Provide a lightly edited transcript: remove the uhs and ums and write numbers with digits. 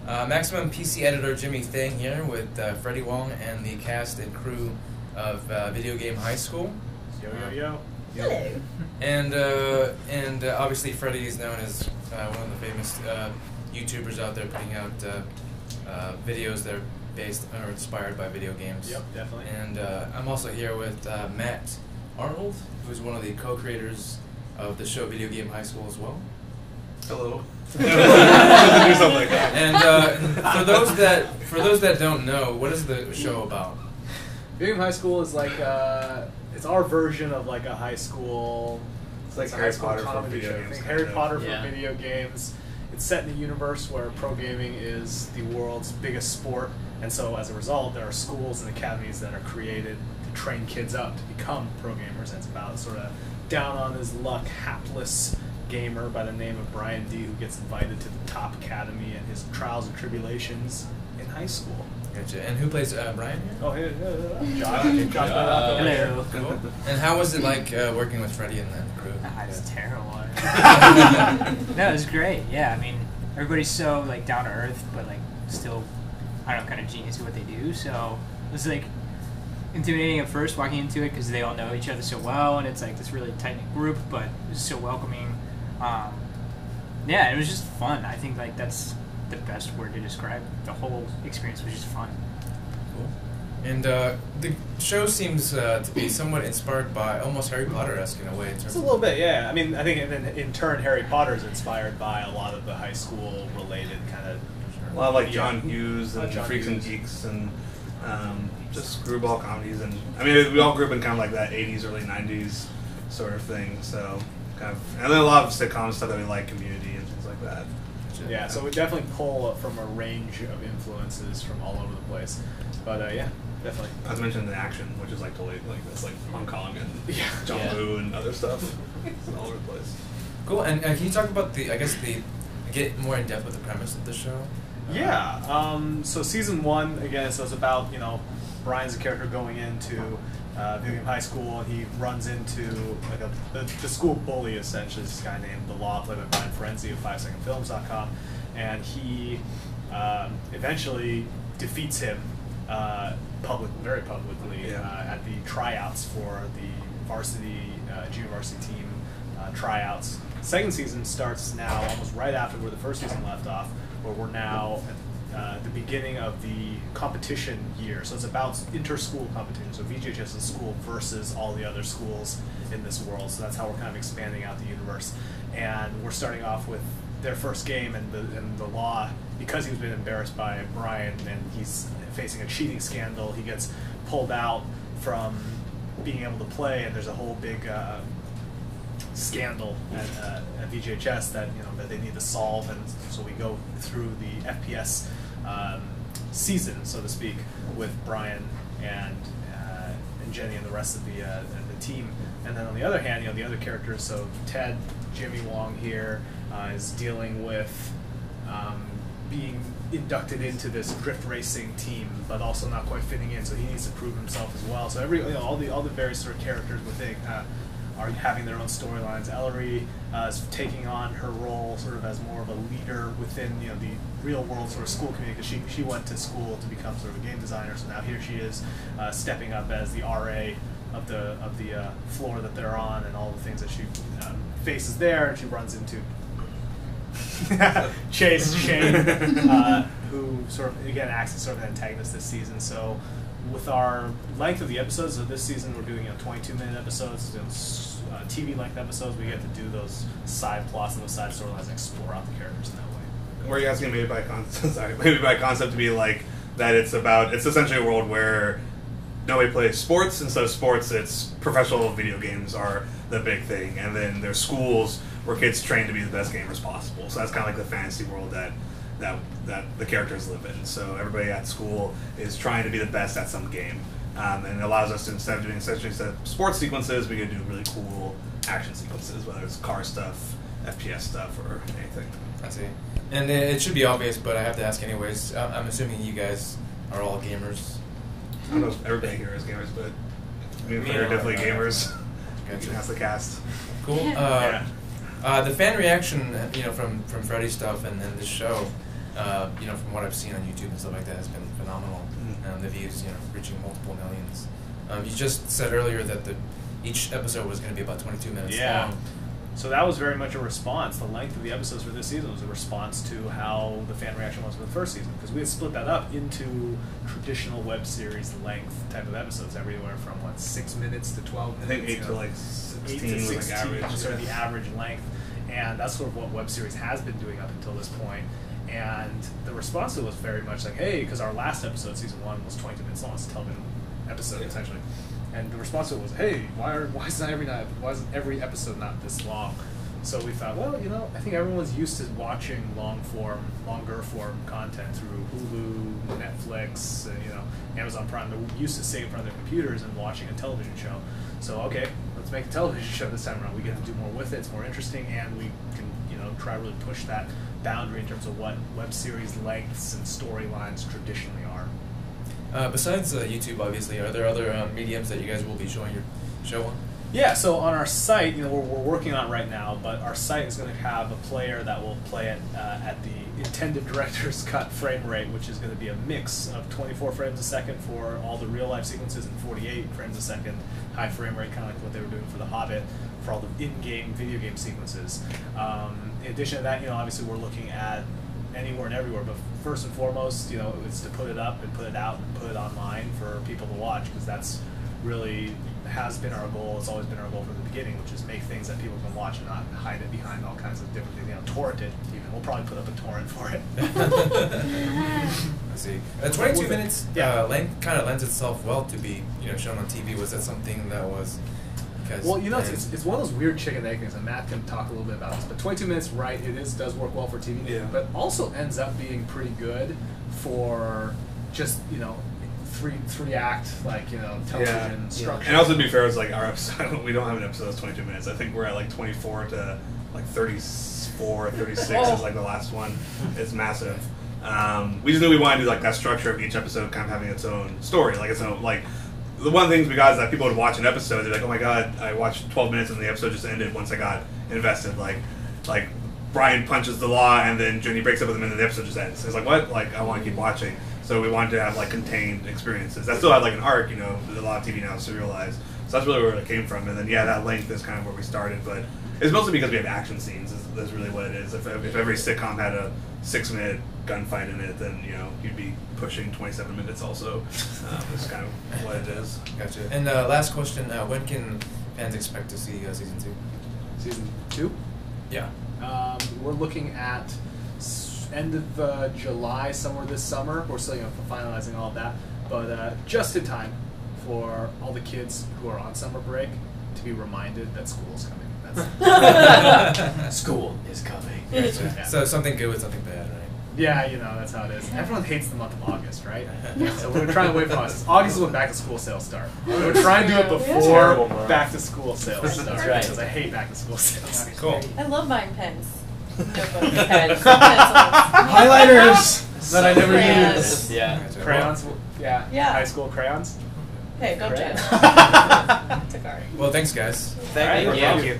Maximum PC editor Jimmy Thang here with Freddie Wong and the cast and crew of Videogame High School. Yo, yo, yo. Hello. And obviously Freddie is known as one of the famous YouTubers out there putting out videos that are based or inspired by video games. Yep, definitely. And I'm also here with Matt Arnold, who's one of the co-creators of the show Videogame High School as well. Hello. And for those that don't know, what is the show about? Videogame High School is like it's our version of like a high school. It's like a Harry high school Potter for comedy video show. games. Harry Potter for Yeah. video games. It's set in a universe where pro gaming is the world's biggest sport, and so as a result, there are schools and academies that are created to train kids up to become pro gamers. And it's about sort of down on his luck, hapless gamer by the name of Brian D, who gets invited to the top academy and his trials and tribulations in high school. Gotcha. And who plays Brian here? Oh, hey, Josh. Hello. Cool. And how was it like working with Freddie and the crew? It's terrible. No, it was great. Yeah, I mean, everybody's so like down to earth, but like still, I don't know, kind of genius at what they do. So it was like intimidating at first walking into it because they all know each other so well, and it's like this really tight knit group, but it was so welcoming. Yeah, it was just fun. I think like that's the best word to describe the whole experience. Was just fun. Cool. And the show seems to be somewhat inspired by almost Harry Potter-esque in a way. In terms It's a little bit, yeah. I mean, I think in turn, Harry Potter is inspired by a lot of the high school related kind of. A lot of like John Hughes and John Freaks and Hughes. Geeks and just screwball comedies. And I mean, we all grew up in kind of like that 80s, early 90s sort of thing. So kind of, and then a lot of sitcom stuff that we like, Community and things like that. Yeah, so we definitely pull from a range of influences from all over the place. But yeah, definitely. Not to mention the action, which is like totally like this, like Hong Kong and Yeah. John Woo and other stuff. It's all over the place. Cool. And can you talk about get more in depth with the premise of the show? Yeah. So season 1 again. So it's about Brian's a character going into Videogame High School, and he runs into like the school bully essentially. This guy named The Law, played by Brian Ferenzi of 5secondfilms.com, and he eventually defeats him very publicly at the tryouts for the varsity junior varsity team tryouts. Second season starts now almost right after where the first season left off, where we're now at the beginning of the competition year. So it's about inter-school competition. So VGHS is a school versus all the other schools in this world. So that's how we're kind of expanding out the universe. And we're starting off with their first game, and the Law, because he's been embarrassed by Brian and he's facing a cheating scandal, he gets pulled out from being able to play, and there's a whole big scandal at VGHS that that they need to solve, and so we go through the FPS season, so to speak, with Brian and Jenny and the rest of the team. And then on the other hand, the other characters, so Ted, Jimmy Wong here, is dealing with being inducted into this drift racing team, but also not quite fitting in, so he needs to prove himself as well. So all the various sort of characters within are having their own storylines. Ellery is taking on her role sort of as more of a leader within the real world sort of school community, because she went to school to become sort of a game designer. So now here she is stepping up as the RA of the floor that they're on, and all the things that she faces there, and she runs into Chase Shane, who sort of again acts as sort of an antagonist this season. So with our length of the episodes, so this season we're doing 22-minute episodes, TV-length episodes. We get to do those side plots and those side storylines and explore out the characters in that way. Were you asking maybe by concept? Sorry, maybe by concept to be like that. It's essentially a world where nobody plays sports. Instead of sports, it's professional video games are the big thing, and then there's schools where kids train to be the best gamers possible. So that's kind of like the fantasy world that the characters live in. So everybody at school is trying to be the best at some game, and it allows us to, instead of doing essentially sports sequences, we can do really cool action sequences, whether it's car stuff, FPS stuff, or anything. I see. And it should be obvious, but I have to ask anyways. I'm assuming you guys are all gamers. I don't know if everybody here is gamers, but me and Freddie are definitely gamers. You can ask the cast. Cool. The fan reaction, from Freddie's stuff and then the show, from what I've seen on YouTube and stuff like that, has been phenomenal. The views, reaching multiple millions. You just said earlier that each episode was going to be about 22 minutes long. So that was very much a response. The length of the episodes for this season was a response to how the fan reaction was for the first season, because we had split that up into traditional web series length type of episodes, everywhere from 6 minutes to 12 minutes. I think 8 to like 16 was like average. Sort of the average length, and that's sort of what web series has been doing up until this point. And the response to it was very much like, hey, because our last episode, season 1, was 22 minutes long. It's a television episode essentially. And the response to it was, hey, why isn't every episode not this long? So we thought, well, I think everyone's used to watching longer form content through Hulu, Netflix, Amazon Prime. They're used to sitting in front of their computers and watching a television show. So okay, let's make a television show this time around. We get to do more with it. It's more interesting, and we can try to really push that boundary in terms of what web series lengths and storylines traditionally are. Besides YouTube, obviously, are there other mediums that you guys will be showing your show on? Yeah, so on our site, we're working on it right now, but our site is going to have a player that will play it at the intended director's cut frame rate, which is going to be a mix of 24 frames a second for all the real-life sequences and 48 frames a second high frame rate, kind of like what they were doing for The Hobbit, for all the in-game video game sequences. In addition to that, obviously we're looking at anywhere and everywhere, but first and foremost, it's to put it up and put it out and put it online for people to watch, because that's really has been our goal. It's always been our goal from the beginning, which is make things that people can watch and not hide it behind all kinds of different things. Torrent it, even. We'll probably put up a torrent for it. I see. 22 minutes length kind of lends itself well to be shown on TV. Was that something that was... Well, it's one of those weird chicken egg things, and Matt can talk a little bit about this. But 22 minutes, right? Does work well for TV, but also ends up being pretty good for just three act television structure. And also, to be fair, it's like our episode. We don't have an episode that's 22 minutes. I think we're at like 24 to like 34, 36 is like the last one. It's massive. We just knew we wanted to do like that structure of each episode kind of having its own story, like its own like. The one of the things we got is that people would watch an episode, they're like, oh my god, I watched 12 minutes and the episode just ended once I got invested. Like Brian punches the law and then Jenny breaks up with him and then the episode just ends. It's like, what? Like, I want to keep watching. So we wanted to have like contained experiences. That still had like an arc, a lot of TV now is serialized. So that's really where it came from. And then that length is kind of where we started, but it's mostly because we have action scenes. That's really what it is. If every sitcom had a 6-minute gunfight in it, then you'd be pushing 27 minutes. Also, it's kind of what it is. Gotcha. And last question: when can fans expect to see season 2? Season 2? Yeah. We're looking at end of July, somewhere this summer. We're still finalizing all of that, but just in time for all the kids who are on summer break to be reminded that school is coming. School is coming. Gotcha. So something good with something bad, right? Yeah, that's how it is. Everyone hates the month of August, right? So we're trying to wait for August. August is when back to school sales start. We're trying to do it before back to school sales start, because I hate back to school sales. Cool. I love buying pens. Notebooks, pens, pencils. Highlighters that I never Crayons. use. Yeah. Gotcha. Crayons. Yeah. High school crayons. Hey, don't judge. Crayons. Takari. Well, thanks, guys. Thank you. Thank you.